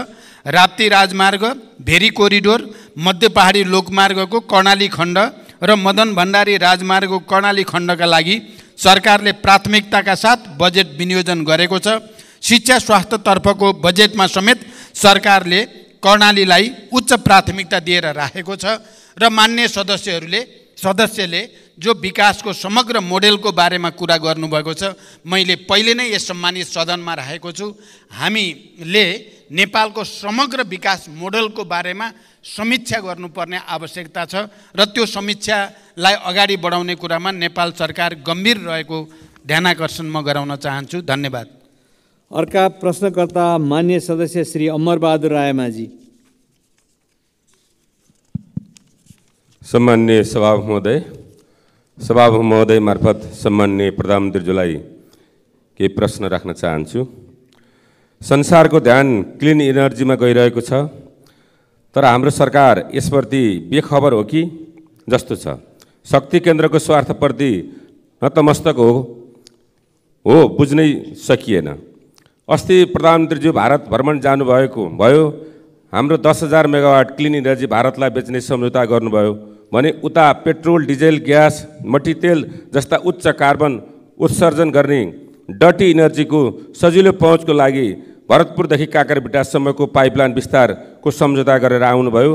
राप्ती राजमार्ग, भेरी कोरिडोर, मध्य पहाडी लोकमार्गको कर्णाली खण्ड र मदन भण्डारी राजमार्गको कर्णाली खण्डका लागि सरकारले प्राथमिकताका साथ बजेट विनियोजन गरेको छ। शिक्षा स्वास्थ्यतर्फको बजेटमा समेत सरकारले कर्णालीलाई उच्च प्राथमिकता दिएर राखेको छ। र मान्य सदस्यले जो विकासको समग्र मोडेलको बारेमा कुरा गर्नुभएको छ, मैले पहिले नै यस सम्मानित सदनमा राखेको छु। हामीले नेपालको समग्र विकास मोडेलको बारेमा समीक्षा गर्नुपर्ने आवश्यकता छ र त्यो समीक्षालाई अगाडि बढाउने कुरामा नेपाल सरकार गम्भीर रहेको ध्यानाकर्षण म गराउन चाहन्छु। धन्यवाद। अर्का प्रश्नकर्ता मान्य सदस्य श्री अमरबहादुर रायमाझी। सम्माननीय सभामुख महोदय मार्फत सम्माननीय प्रधानमन्त्रीज्यूलाई केही प्रश्न राख्न चाहन्छु। संसारको ध्यान क्लिन इनर्जीमा गइरहेको छ, तर हाम्रो सरकार यसप्रति बेखबर हो कि जस्तो छ। शक्ति केन्द्रको स्वार्थप्रति नतमस्तक हो बुझ्नै सकिएन। अस्ति प्रधानमन्त्रीज्यू भारत भ्रमण जानुभयो हाम्रो 10,000 मेगावाट क्लिन इनर्जी भारतलाई बेच्ने सम्झौता गर्नुभयो भने उता पेट्रोल, डिजेल, ग्यास, मट्टीतेल जस्ता उच्च कार्बन उत्सर्जन गर्ने डटी इनर्जीको सजिलो पहुँचको लागि भरतपुरदेखि काँकरभिट्टासम्मको पाइपलाइन विस्तारको सम्झौता गरेर आउनुभयो।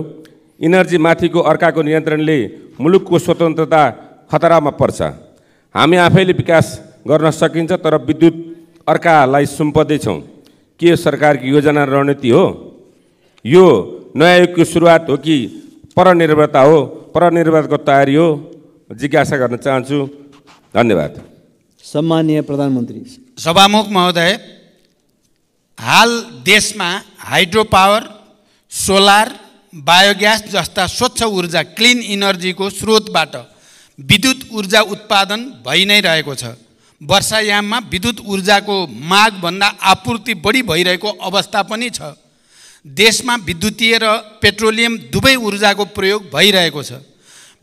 इनर्जी माथिको अर्काको नियन्त्रणले मुलुकको स्वतन्त्रता खतरामा पर्छ। हामी आफैले विकास गर्न सकिन्छ, तर विद्युत अर्कालाई सुम्पदैछौँ। के यो सरकारको योजना रणनीति हो? यो नयाँ युगको सुरुवात हो कि परनिर्भरता हो? परनिर्भरताको तयारी हो? जिज्ञासा गर्न चाहन्छु। धन्यवाद। सम्माननीय प्रधानमन्त्री। सभामुख महोदय, हाल देशमा हाइड्रो पावर, सोलर, बायोग्यास जस्ता स्वच्छ ऊर्जा क्लिन इनर्जीको स्रोतबाट विद्युत ऊर्जा उत्पादन भइ नै रहेको छ। वर्षायाममा विद्युत ऊर्जाको मागभन्दा आपूर्ति बढी भइरहेको अवस्था पनि छ। देशमा विद्युतीय र पेट्रोलियम दुवै ऊर्जाको प्रयोग भइरहेको छ।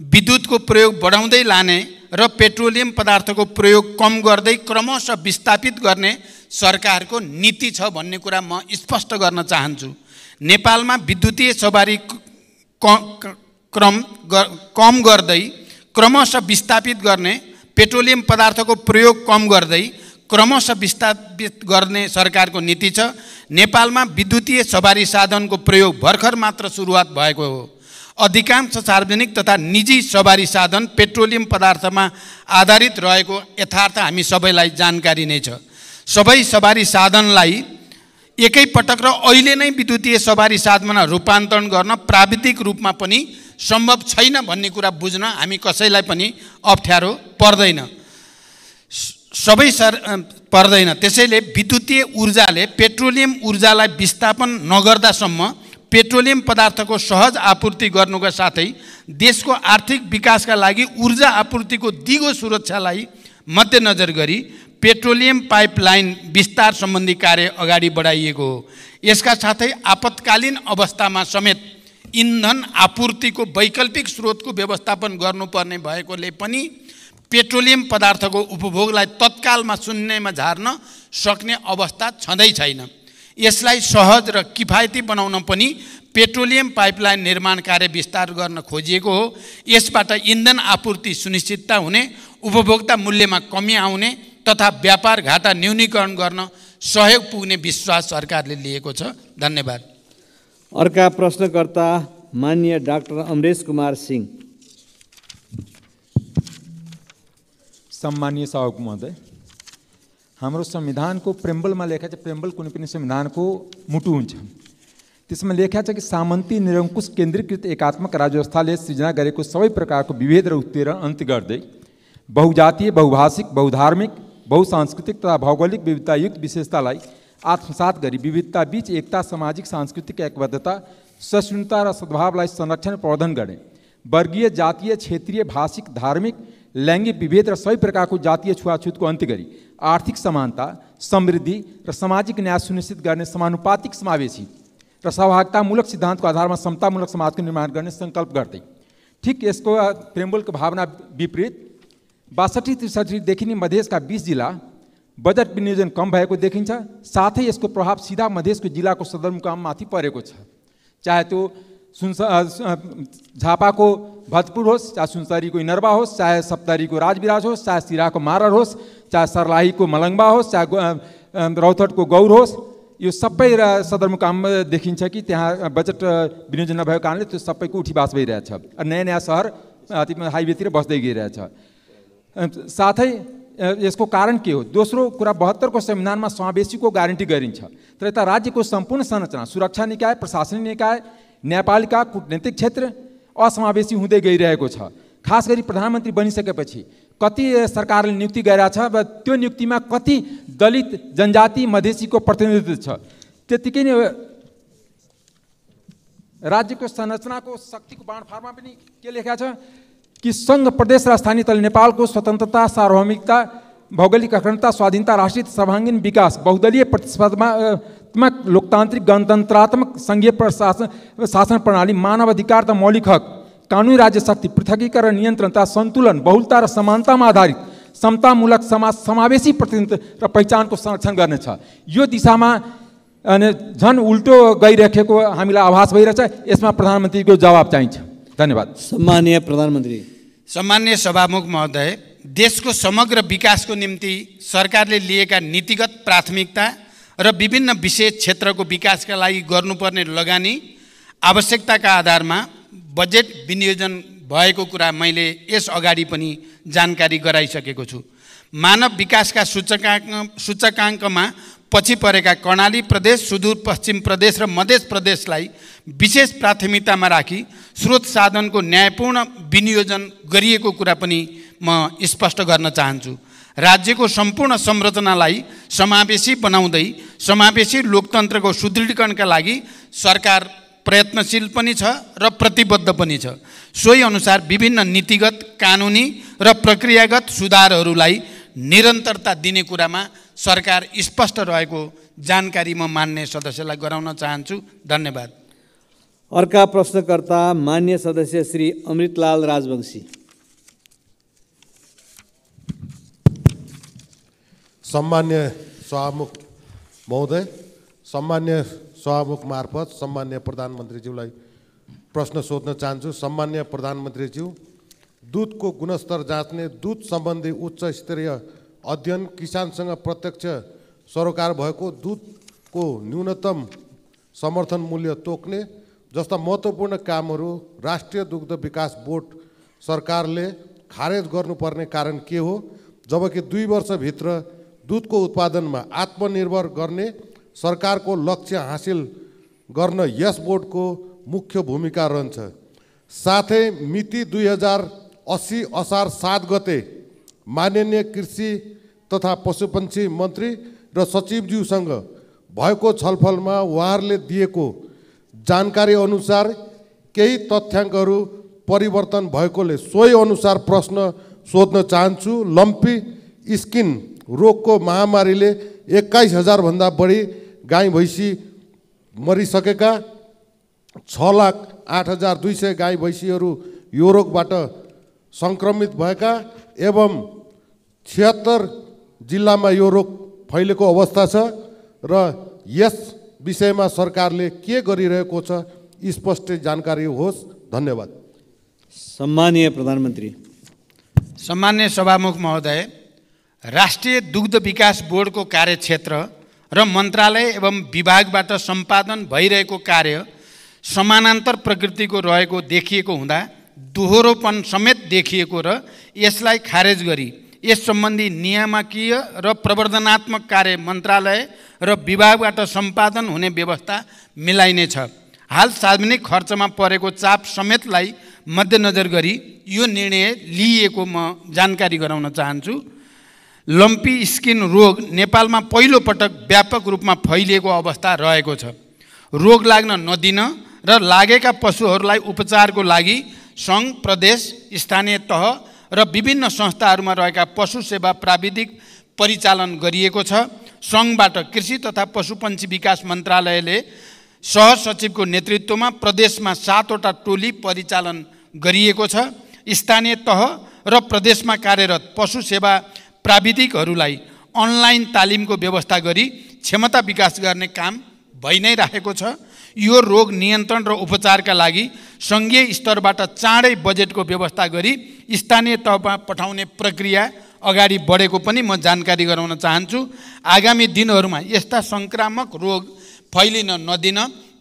विद्युतको प्रयोग बढाउँदै लाने र पेट्रोलियम पदार्थको प्रयोग कम गर्दै क्रमशः विस्थापित गर्ने सरकारको नीति छ भन्ने कुरा म स्पष्ट गर्न चाहन्छु। नेपालमा विद्युतीय सवारी कम गर्दै क्रमशः विस्थापित गर्ने, पेट्रोलियम पदार्थको प्रयोग कम गर्दै क्रमशः विस्थापित गर्ने सरकारको नीति छ। नेपालमा विद्युतीय सवारी साधनको प्रयोग भर्खर मात्र सुरुवात भएको हो। अधिकांश सार्वजनिक तथा निजी सवारी साधन पेट्रोलियम पदार्थमा आधारित रहेको यथार्थ हामी सबैलाई जानकारी नै छ। सबै सवारी साधनलाई एकैपटक र अहिले नै विद्युतीय सवारी साधनमा रूपान्तरण गर्न प्राविधिक रूपमा पनि सम्भव छैन भन्ने कुरा बुझ्न हामी कसैलाई पनि अप्ठ्यारो पर्दैन। पर्दैन। त्यसैले विद्युतीय ऊर्जाले पेट्रोलियम ऊर्जालाई विस्थापन नगर्दासम्म पेट्रोलियम पदार्थको सहज आपूर्ति गर्नुका साथै देशको आर्थिक विकासका लागि ऊर्जा आपूर्तिको दिगो सुरक्षालाई मध्यनजर गरी पेट्रोलियम पाइपलाइन विस्तार सम्बन्धी कार्य अगाडि बढाइएको हो। यसका साथै आपतकालीन अवस्थामा समेत इन्धन आपूर्तिको वैकल्पिक स्रोतको व्यवस्थापन गर्नुपर्ने भएकोले पनि पेट्रोलियम पदार्थको उपभोगलाई तत्कालमा शून्यमा झार्न सक्ने अवस्था छँदै छैन। यसलाई सहज र किफायती बनाउन पनि पेट्रोलियम पाइपलाइन निर्माण कार्य विस्तार गर्न खोजिएको हो। यसबाट इन्धन आपूर्ति सुनिश्चितता हुने, उपभोक्ता मूल्यमा कमी आउने तथा व्यापार घाटा न्यूनीकरण गर्न सहयोग पुग्ने विश्वास सरकारले लिएको छ। धन्यवाद। अर्का प्रश्नकर्ता माननीय डाक्टर अमरेश कुमार सिंह। सम्मानीय सभामुख महोदय, हाम्रो संविधानको प्रेम्बलमा लेखा छ, प्रेम्बल कुनै पनि संविधानको मुटु हुन्छ। त्यसमा लेखा छ कि सामन्ती निरङ्कुश केन्द्रीकृत एकात्मक राज्य व्यवस्थाले सृजना गरेको सबै प्रकारको विभेद र उत्पीडन अन्त्य गर्दै बहुजातीय, बहुभाषिक, बहुधार्मिक, बहुसांस्कृतिक तथा भौगोलिक विविधतायुक्त विशेषतालाई आत्मसात गरी विविधता बीच एकता, सामाजिक सांस्कृतिक एकबद्धता, सहिष्णुता र सद्भावलाई संरक्षण प्रवर्धन गर्ने, वर्गीय, जातीय, क्षेत्रीय, भाषिक, धार्मिक, लैंगिक विभेद र सबै प्रकारको जातीय छुवाछुतको अन्त्य गरी आर्थिक समानता, समृद्धि र सामाजिक न्याय सुनिश्चित गर्ने समानुपातिक, समावेशी र सहभागितामूलक सिद्धान्तको आधारमा समतामूलक समाजको निर्माण गर्ने सङ्कल्प गर्दै, ठिक यसको प्रेम्बलको भावना विपरीत 62-63देखि नै मधेसका 20 जिल्ला बजेट विनियोजन कम भएको देखिन्छ। साथै यसको प्रभाव सीधा मधेसको जिल्लाको सदरमुकाममाथि परेको छ। चाहे त्यो झापाको भरतपुर होस्, चाहे सुनसरीको इनरवा होस्, चाहे सप्तरीको राजविराज होस्, चाहे सिराको मारर होस्, चाहे सर्लाहीको मलङ्बा होस्, चाहे रौतहटको गौर होस्, यो सबै सदरमुकाममा देखिन्छ कि त्यहाँ बजेट विनियोजन नभएको कारणले त्यो सबैको उठीबास भइरहेछ। नयाँ नयाँ सहर हाइवेतिर बस्दै गइरहेछ। साथै यसको कारण के हो? दोस्रो कुरा, 72को संविधानमा समावेशीको ग्यारेन्टी गरिन्छ, तर यता राज्यको सम्पूर्ण संरचना, सुरक्षा निकाय, प्रशासनिक निकाय, न्यायपालिका, कूटनीतिक क्षेत्र असमावेशी हुँदै गइरहेको छ। खास गरी प्रधानमन्त्री बनिसकेपछि कति सरकारले नियुक्ति गरिरहेछ, त्यो नियुक्तिमा कति दलित, जनजाति, मधेसीको प्रतिनिधित्व छ। त्यतिकै नै राज्यको संरचनाको शक्तिको बाँडफाँडमा पनि के लेखा छ कि संघ, प्रदेश र स्थानीय तल नेपालको स्वतन्त्रता, सार्वभौमिकता, भौगोलिक अखण्डता, स्वाधीनता, राष्ट्रिय सर्वाङ्गीण विकास, बहुदलीय प्रतिस्पर्धात्मक, लोकतान्त्रिक, गणतन्त्रात्मक, संघीय शासन प्रणाली, मानव अधिकार तथा मौलिक हक, कानुनी राज्य शक्ति, पृथकीकरण, नियन्त्रण तथा सन्तुलन, बहुलता र समानतामा आधारित समतामूलक समाज, समावेशी प्रतिनिधित्व र पहिचानको संरक्षण गर्नेछ। यो दिशामा अनि झन् उल्टो गइरहेको हामीलाई आभास भइरहेछ। यसमा प्रधानमन्त्रीको जवाब चाहिन्छ। धन्यवाद। सम्माननीय प्रधानमन्त्री। सम्माननीय सभामुख महोदय, देशको समग्र विकासको निम्ति सरकारले लिएका नीतिगत प्राथमिकता र विभिन्न विशेष क्षेत्रको विकासका लागि गर्नुपर्ने लगानी आवश्यकताका आधारमा बजेट विनियोजन भएको कुरा मैले यस अगाडि पनि जानकारी गराइसकेको छु। मानव विकासका सूचकाङ्कमा पछि परेका कर्णाली प्रदेश, सुदूरपश्चिम प्रदेश र मध्य प्रदेशलाई विशेष प्राथमिकतामा राखी स्रोत साधनको न्यायपूर्ण विनियोजन गरिएको कुरा पनि म स्पष्ट गर्न चाहन्छु। राज्यको सम्पूर्ण संरचनालाई समावेशी बनाउँदै समावेशी लोकतन्त्रको सुदृढीकरणका लागि सरकार प्रयत्नशील पनि छ र प्रतिबद्ध पनि छ। सोही अनुसार विभिन्न नीतिगत, कानुनी र प्रक्रियागत सुधारहरूलाई निरन्तरता दिने कुरामा सरकार स्पष्ट रहेको जानकारी म मान्य सदस्यलाई गराउन चाहन्छु। धन्यवाद। अर्का प्रश्नकर्ता मान्य सदस्य श्री अमृतलाल राजवंशी। सम्मान्य सभामुख महोदय, सम्मान्य सभामुख मार्फत सम्मान्य प्रधानमन्त्रीज्यूलाई प्रश्न सोध्न चाहन्छु। सम्मान्य प्रधानमन्त्रीज्यू, दुधको गुणस्तर जाँच्ने, दुध सम्बन्धी उच्च स्तरीय अध्ययन, किसानसँग प्रत्यक्ष सरोकार भएको दुधको न्यूनतम समर्थन मूल्य तोक्ने जस्ता महत्त्वपूर्ण कामहरू राष्ट्रिय दुग्ध विकास बोर्ड सरकारले खारेज गर्नुपर्ने कारण के हो, जबकि 2 वर्षभित्र दुधको उत्पादनमा आत्मनिर्भर गर्ने सरकारको लक्ष्य हासिल गर्न यस बोर्डको मुख्य भूमिका रहन्छ। साथै मिति 2080 असार 7 गते माननीय कृषि तथा पशुपन्छी मन्त्री र सचिवज्यूसँग भएको छलफलमा उहाँहरूले दिएको जानकारी अनुसार केही तथ्याङ्कहरू परिवर्तन भएकोले सोही अनुसार प्रश्न सोध्न चाहन्छु। लम्पी स्किन रोगको महामारीले 21,000 भन्दा बढी गाई भैँसी मरिसकेका, 6,08,200 गाई भैँसीहरू यो रोगबाट सङ्क्रमित भएका एवं 76 जिल्लामा यो रोग फैलेको अवस्था छ र यस विषयमा सरकारले के गरिरहेको छ स्पष्ट जानकारी होस्। धन्यवाद। सम्माननीय प्रधानमन्त्री। सम्मान्य सभामुख महोदय, राष्ट्रिय दुग्ध विकास बोर्डको कार्यक्षेत्र र मन्त्रालय एवं विभागबाट सम्पादन भइरहेको कार्य समानान्तर प्रकृतिको रहेको देखिएको हुँदा दोहोरोपन समेत देखिएको र यसलाई खारेज गरी यस सम्बन्धी नियामकीय र प्रवर्धनात्मक कार्य मन्त्रालय र विभागबाट सम्पादन हुने व्यवस्था मिलाइनेछ। हाल सार्वजनिक खर्चमा परेको चाप समेतलाई मध्यनजर गरी यो निर्णय लिइएको म जानकारी गराउन चाहन्छु। लम्पी स्किन रोग नेपालमा पहिलो पटक व्यापक रूपमा फैलिएको अवस्था रहेको छ। रोग लाग्न नदिन र लागेका पशुहरूलाई उपचारको लागि सङ्घ, प्रदेश, स्थानीय तह र विभिन्न संस्थाहरूमा रहेका पशु सेवा प्राविधिक परिचालन गरिएको छ। सङ्घबाट कृषि तथा पशुपन्छी विकास मन्त्रालयले सहसचिवको नेतृत्वमा प्रदेशमा 7 वटा टोली परिचालन गरिएको छ। स्थानीय तह र प्रदेशमा कार्यरत पशु सेवा प्राविधिकहरूलाई अनलाइन तालिमको व्यवस्था गरी क्षमता विकास गर्ने काम भइ नै रहेको छ। यो रोग नियन्त्रण र उपचारका लागि सङ्घीय स्तरबाट चाँडै बजेटको व्यवस्था गरी स्थानीय तहमा पठाउने प्रक्रिया अगाडि बढेको पनि म जानकारी गराउन चाहन्छु। आगामी दिनहरूमा यस्ता सङ्क्रामक रोग फैलिन नदिन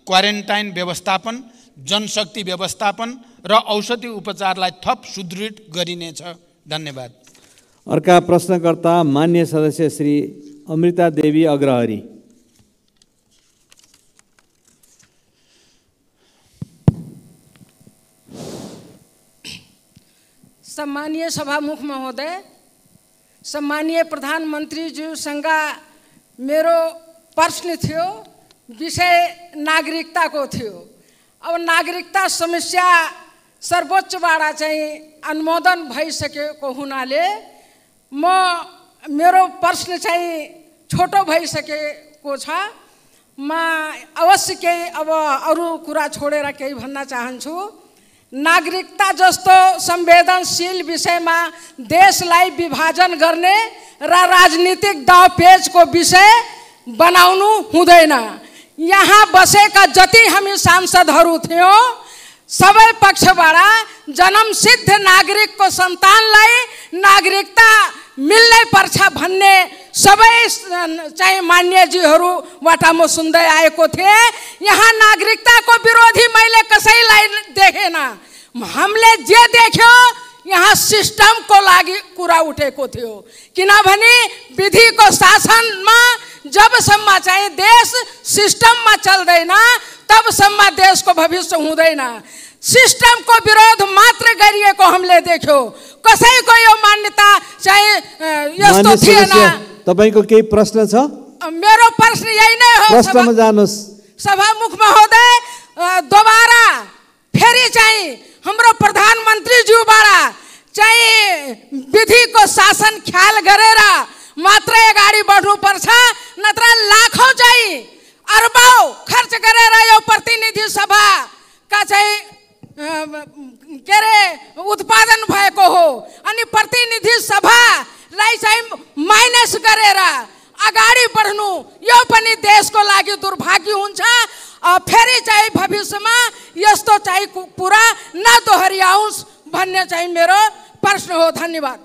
क्वारेन्टाइन व्यवस्थापन, जनशक्ति व्यवस्थापन र औषधि उपचारलाई थप सुदृढ गरिनेछ। धन्यवाद। अर्का प्रश्नकर्ता मान्य सदस्य श्री अमृता देवी अग्रहरी। सम्मानीय सभामुख महोदय, सम्मानीय प्रधानमन्त्रीज्यूसँग मेरो प्रश्न थियो, विषय नागरिकताको थियो। अब नागरिकता समस्या सर्वोच्चबाट चाहिँ अनुमोदन भइसकेको हुनाले मेरो प्रश्न चाहिँ छोटो भइसकेको छ। म अवश्य केही अब अरू कुरा छोडेर केही भन्न चाहन्छु। नागरिकता जस्तो संवेदनशील विषयमा देशलाई विभाजन गर्ने र राजनीतिक दावपेचको विषय बनाउनु हुँदैन। यहाँ बसेका जति हामी सांसदहरू थियौँ सबै पक्षबाट जन्मसिद्ध नागरिकको सन्तानलाई नागरिकता मिल्नै पर्छ भन्ने सबै चाहिँ मान्यजीहरूबाट म सुन्दै आएको थिएँ। यहाँ नागरिकताको विरोधी मैले कसैलाई देखेन। हामीले जे देख्यो यहाँ सिस्टमको लागि कुरा उठेको थियो, किनभने विधिको शासनमा जबसम्म चाहिँ देश सिस्टममा चल्दैन तबसम्म देशको भविष्य हुँदैन। सिस्टमको विरोध मात्र गरिएको हामीले देख्यो, कसैको यो मान्यता चाहिँ यस्तो थिएन। तपाईको केही प्रश्न छ? मेरो प्रश्न यही नै हो। प्रश्नमा जानुहोस्। सभामुख महोदय, दोबारा फेरि चाहिँ हाम्रो प्रधानमन्त्रीज्यूबाट चाहिँ विधिको शासन ख्याल गरेर मात्र अगाडि बढ्नुपर्छ, नत्र लाखौँ चाहिँ अर्बौं खर्च गरेर यो प्रतिनिधि सभाका चाहिँ के अरे उत्पादन भएको हो। अनि प्रतिनिधि सभालाई चाहिँ माइनस गरेर अगाडि बढ्नु यो पनि देशको लागि दुर्भाग्य हुन्छ। फेरि चाहिँ भविष्यमा यस्तो चाहिँ कुरा नदोहोऱ्याओस् भन्ने चाहिँ मेरो प्रश्न हो। धन्यवाद।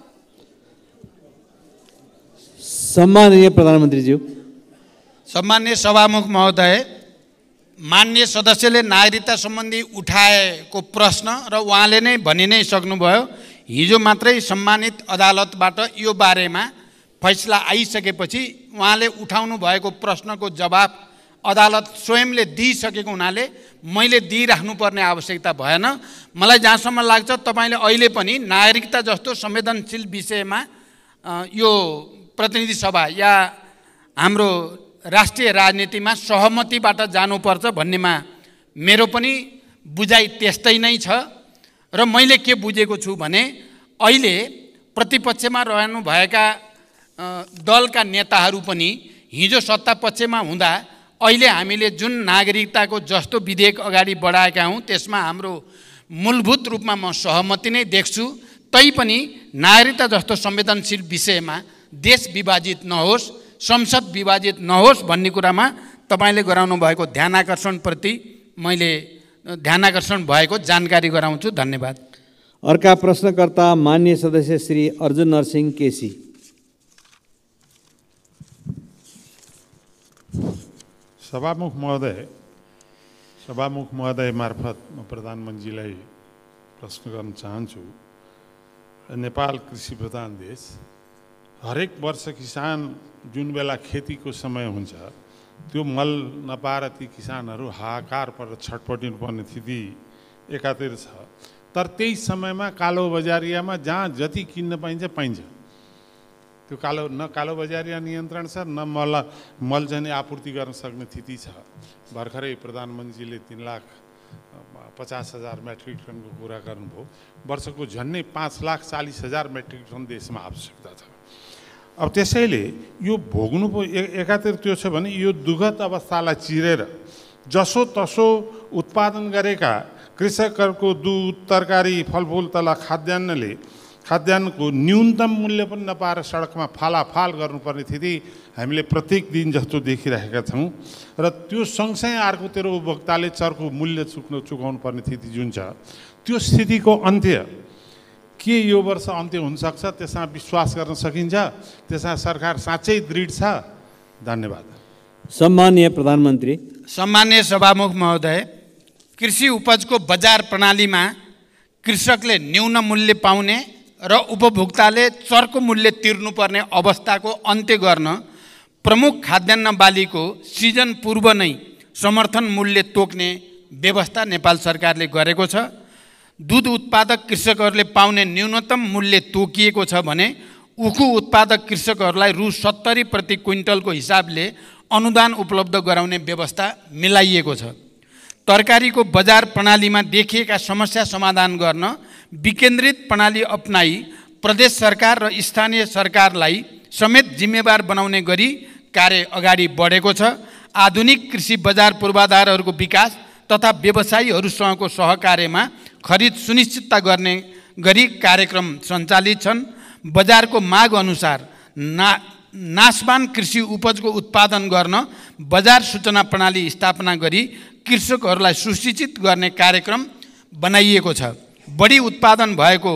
सम्माननीय प्रधानमन्त्रीज्यू। सम्माननीय सभामुख महोदय, मान्य सदस्यले नागरिकता सम्बन्धी उठाएको प्रश्न र उहाँले नै भनि नै सक्नुभयो। हिजो मात्रै सम्मानित अदालतबाट यो बारेमा फैसला आइसकेपछि उहाँले उठाउनु भएको प्रश्नको जवाब अदालत स्वयंले दिइसकेको हुनाले मैले दिइराख्नुपर्ने आवश्यकता भएन। मलाई जहाँसम्म लाग्छ तपाईँले अहिले पनि नागरिकता जस्तो संवेदनशील विषयमा यो प्रतिनिधि सभा या हाम्रो राष्ट्रिय राजनीतिमा सहमतिबाट जानुपर्छ भन्नेमा मेरो पनि बुझाइ त्यस्तै नै छ। र मैले के बुझेको छु भने अहिले प्रतिपक्षमा रहनुभएका दलका नेताहरू पनि हिजो सत्तापक्षमा हुँदा अहिले हामीले जुन नागरिकताको जस्तो विधेयक अगाडि बढाएका हौँ त्यसमा हाम्रो मूलभूत रूपमा म सहमति नै देख्छु। तैपनि नागरिकता जस्तो संवेदनशील विषयमा देश विभाजित नहोस्, संसद विभाजित नहोस् भन्ने कुरामा तपाईँले गराउनु भएको ध्यानाकर्षणप्रति मैले ध्यानाकर्षण भएको जानकारी गराउँछु। धन्यवाद। अर्का प्रश्नकर्ता मान्य सदस्य श्री अर्जुन नरसिंह केसी। सभामुख महोदय मार्फत म प्रधानमन्त्रीलाई प्रश्न गर्न चाहन्छु। नेपाल कृषि प्रधान देश, हरेक वर्ष किसान जुन बेला खेतीको समय हुन्छ त्यो मल नपाएर ती किसानहरू हाहाकार पर छटपटिनु पर्ने स्थिति एकातिर छ। तर त्यही समयमा कालो बजारियामा जहाँ जति किन्न पाइन्छ पाइन्छ। त्यो कालो बजारिया नियन्त्रण छ, न मल चाहिँ आपूर्ति गर्न सक्ने स्थिति छ। भर्खरै प्रधानमन्त्रीले 3,50,000 मेट्रिक टनको कुरा गर्नुभयो। वर्षको झन्डै 5,40,000 मेट्रिक टन देशमा आवश्यकता छ। अब त्यसैले यो भोग्नु पो एकातिर त्यो छ भने यो दुःखद अवस्थालाई चिरेर जसोतसो उत्पादन गरेका कृषकहरूको दुध, तरकारी, फलफुल तथा खाद्यान्नको न्यूनतम मूल्य पनि नपाएर सडकमा फालाफाल गर्नुपर्ने स्थिति हामीले प्रत्येक दिन जस्तो देखिरहेका छौँ। र त्यो सँगसँगै अर्कोतिर उपभोक्ताले चर्को मूल्य चुकाउनु पर्ने स्थिति जुन छ, त्यो स्थितिको अन्त्य के यो वर्ष अन्त्य हुनसक्छ? त्यसमा विश्वास गर्न सकिन्छ? त्यसमा सरकार साँच्चै दृढ छ? धन्यवाद। सम्माननीय प्रधानमन्त्री। सम्माननीय सभामुख महोदय, कृषि उपजको बजार प्रणालीमा कृषकले न्यून मूल्य पाउने र उपभोक्ताले चर्को मूल्य तिर्नुपर्ने अवस्थाको अन्त्य गर्न प्रमुख खाद्यान्न बालीको सिजन पूर्व नै समर्थन मूल्य तोक्ने व्यवस्था नेपाल सरकारले गरेको छ। दूध उत्पादक कृषकहरूले पाउने न्यूनतम मूल्य तोकिएको छ भने उखु उत्पादक कृषकहरूलाई रु 70 प्रति क्विन्टलको हिसाबले अनुदान उपलब्ध गराउने व्यवस्था मिलाइएको छ। तरकारीको बजार प्रणालीमा देखिएका समस्या समाधान गर्न विकेन्द्रित प्रणाली अपनाई प्रदेश सरकार र स्थानीय सरकारलाई समेत जिम्मेवार बनाउने गरी कार्य अगाडि बढेको छ। आधुनिक कृषि बजार पूर्वाधारहरूको विकास तथा व्यवसायीहरूसँगको सहकार्यमा खरिद सुनिश्चितता गर्ने गरी कार्यक्रम सञ्चालित छन्। बजारको माग अनुसार नाशवान कृषि उपजको उत्पादन गर्न बजार सूचना प्रणाली स्थापना गरी कृषकहरूलाई सुसूचित गर्ने कार्यक्रम बनाइएको छ। बढी उत्पादन भएको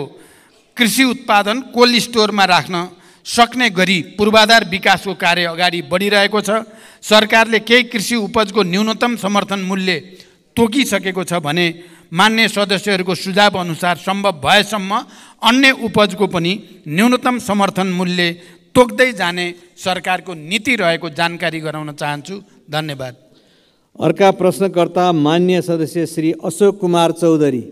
कृषि उत्पादन कोल्ड स्टोरमा राख्न सक्ने गरी पूर्वाधार विकासको कार्य अगाडि बढिरहेको छ। सरकारले केही कृषि उपजको न्यूनतम समर्थन मूल्य तोकिसकेको छ भने मान्य सदस्यहरूको सुझाव अनुसार सम्भव भएसम्म अन्य उपजको पनि न्यूनतम समर्थन मूल्य तोक्दै जाने सरकारको नीति रहेको जानकारी गराउन चाहन्छु। धन्यवाद। अर्का प्रश्नकर्ता मान्य सदस्य श्री अशोक कुमार चौधरी।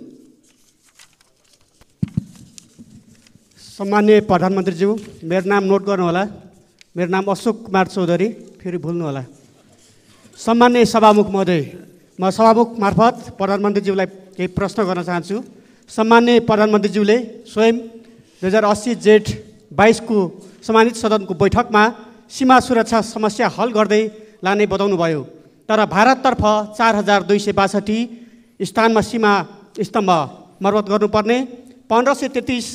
सम्मान्य प्रधानमन्त्रीज्यू, मेरो नाम नोट गर्नुहोला। मेरो नाम अशोक कुमार चौधरी, फेरि भुल्नुहोला। सम्मान्य सभामुख महोदय, म सभामुख मार्फत प्रधानमन्त्रीज्यूलाई केही प्रश्न गर्न चाहन्छु। सम्मान्य प्रधानमन्त्रीज्यूले स्वयं 2080 जेठ 22 को सम्मानित सदनको बैठकमा सीमा सुरक्षा समस्या हल गर्दै लाने बताउनुभयो। तर भारततर्फ 4262 स्थानमा सीमा स्तम्भ मर्मत गर्नुपर्ने, 1533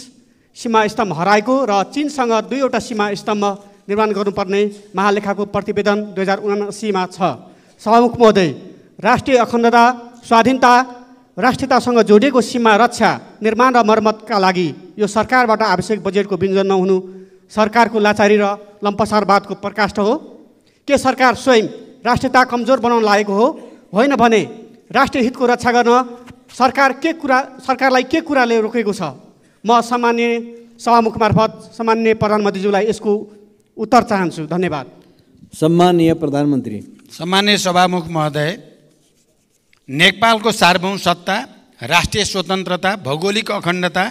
सीमा स्तम्भ हराएको र चीनसँग 2वटा सीमा स्तम्भ निर्माण गर्नुपर्ने महालेखाको प्रतिवेदन 2079 छ। सभामुख महोदय, राष्ट्रिय अखण्डता, स्वाधीनता, राष्ट्रियतासँग जोडिएको सीमा रक्षा, निर्माण र मर्मतका लागि यो सरकारबाट आवश्यक बजेटको विनियोजन नहुनु सरकारको लाचारी र लम्पसारवादको प्रकाष्ठ हो। के सरकार स्वयं राष्ट्रियता कमजोर बनाउन लागेको हो? होइन भने राष्ट्रिय हितको रक्षा गर्न सरकारलाई के कुराले रोकेको छ? म सामान्य सभामुख मार्फत सामान्य प्रधानमन्त्रीज्यूलाई यसको उत्तर चाहन्छु। धन्यवाद। सम्माननीय प्रधानमन्त्री। सम्मान्य सभामुख महोदय, नेपालको सार्वभौम सत्ता, राष्ट्रिय स्वतन्त्रता, भौगोलिक अखण्डता,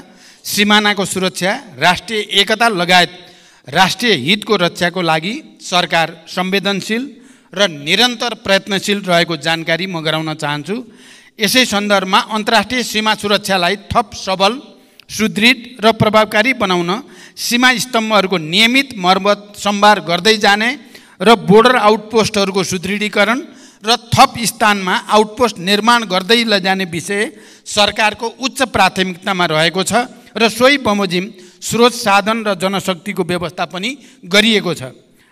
सिमानाको सुरक्षा, राष्ट्रिय एकता लगायत राष्ट्रिय हितको रक्षाको लागि सरकार संवेदनशील र निरन्तर प्रयत्नशील रहेको जानकारी म गराउन चाहन्छु। यसै सन्दर्भमा अन्तर्राष्ट्रिय सीमा सुरक्षालाई थप सबल, सुदृढ र प्रभावकारी बनाउन सीमा स्तम्भहरूको नियमित मर्मत सम्भार गर्दै जाने र बोर्डर आउटपोस्टहरूको सुदृढीकरण र थप स्थानमा आउटपोस्ट निर्माण गर्दै लैजाने विषय सरकारको उच्च प्राथमिकतामा रहेको छ र सोही बमोजिम स्रोत साधन र जनशक्तिको व्यवस्था पनि गरिएको छ।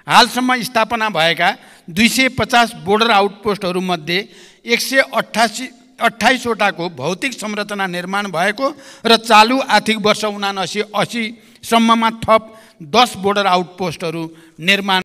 हालसम्म स्थापना भएका 250 बोर्डर आउटपोस्टहरूमध्ये 128 वटाको भौतिक संरचना निर्माण भएको र चालु आर्थिक वर्ष 79-80 सम्ममा थप 10 बोर्डर आउटपोस्टहरू निर्माण